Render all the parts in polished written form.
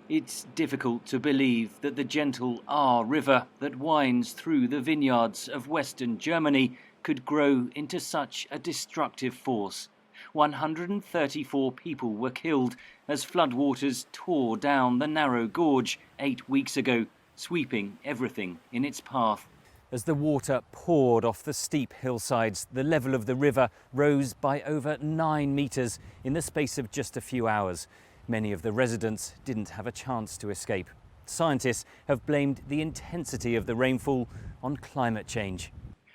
It's difficult to believe that the gentle Ahr River that winds through the vineyards of western Germany could grow into such a destructive force. 134 people were killed as floodwaters tore down the narrow gorge 8 weeks ago, sweeping everything in its path. As the water poured off the steep hillsides, the level of the river rose by over 9 metres in the space of just a few hours. Many of the residents didn't have a chance to escape. Scientists have blamed the intensity of the rainfall on climate change.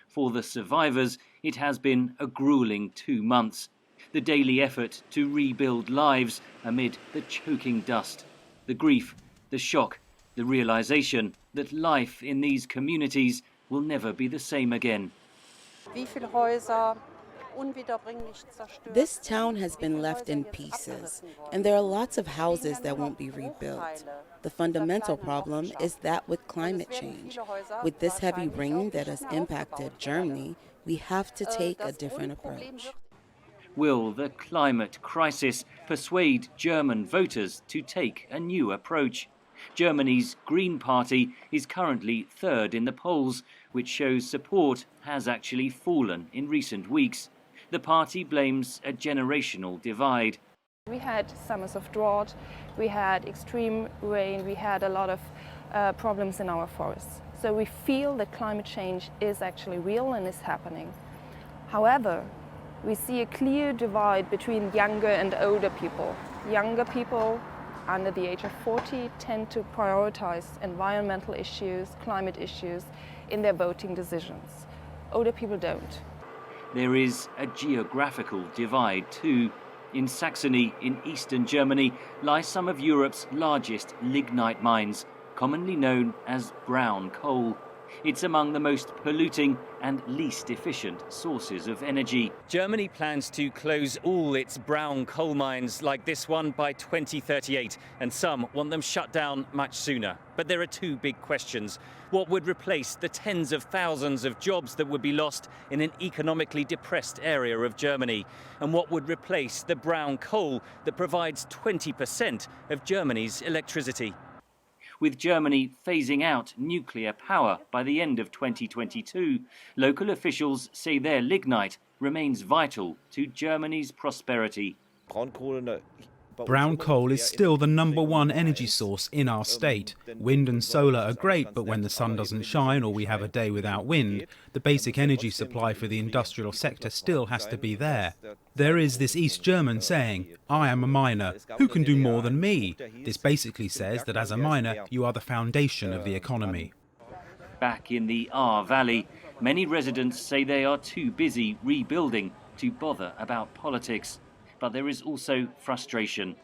For the survivors, it has been a gruelling 2 months. The daily effort to rebuild lives amid the choking dust. The grief, the shock, the realisation that life in these communities will never be the same again. This town has been left in pieces, and there are lots of houses that won't be rebuilt. The fundamental problem is that with climate change, with this heavy rain that has impacted Germany, we have to take a different approach. Will the climate crisis persuade German voters to take a new approach? Germany's Green Party is currently third in the polls, which shows support has actually fallen in recent weeks. The party blames a generational divide. We had summers of drought, we had extreme rain, we had a lot of problems in our forests. So we feel that climate change is actually real and is happening. However, we see a clear divide between younger and older people. Younger people under the age of 40 tend to prioritize environmental issues, climate issues in their voting decisions. Older people don't. There is a geographical divide too. In Saxony, in eastern Germany, lie some of Europe's largest lignite mines, commonly known as brown coal. It's among the most polluting and least efficient sources of energy. Germany plans to close all its brown coal mines like this one by 2038, and some want them shut down much sooner. But there are two big questions. What would replace the tens of thousands of jobs that would be lost in an economically depressed area of Germany? And what would replace the brown coal that provides 20% of Germany's electricity? With Germany phasing out nuclear power by the end of 2022, local officials say their lignite remains vital to Germany's prosperity. Brown coal is still the #1 energy source in our state. Wind and solar are great, but when the sun doesn't shine or we have a day without wind, the basic energy supply for the industrial sector still has to be there. There is this East German saying, "I am a miner. Who can do more than me?" This basically says that as a miner, you are the foundation of the economy. Back in the Ahr Valley, many residents say they are too busy rebuilding to bother about politics. But there is also frustration.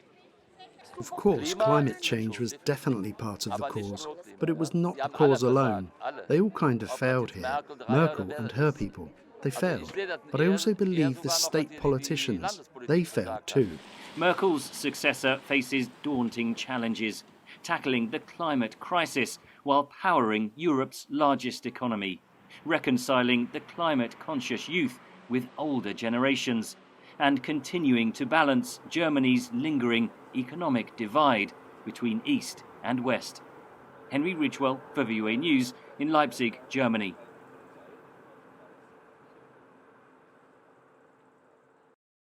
Of course, climate change was definitely part of the cause, but it was not the cause alone. They all kind of failed here. Merkel and her people, they failed. But I also believe the state politicians, they failed too. Merkel's successor faces daunting challenges, tackling the climate crisis while powering Europe's largest economy, reconciling the climate-conscious youth with older generations, and continuing to balance Germany's lingering economic divide between East and West. Henry Ridgwell for VOA News in Leipzig, Germany.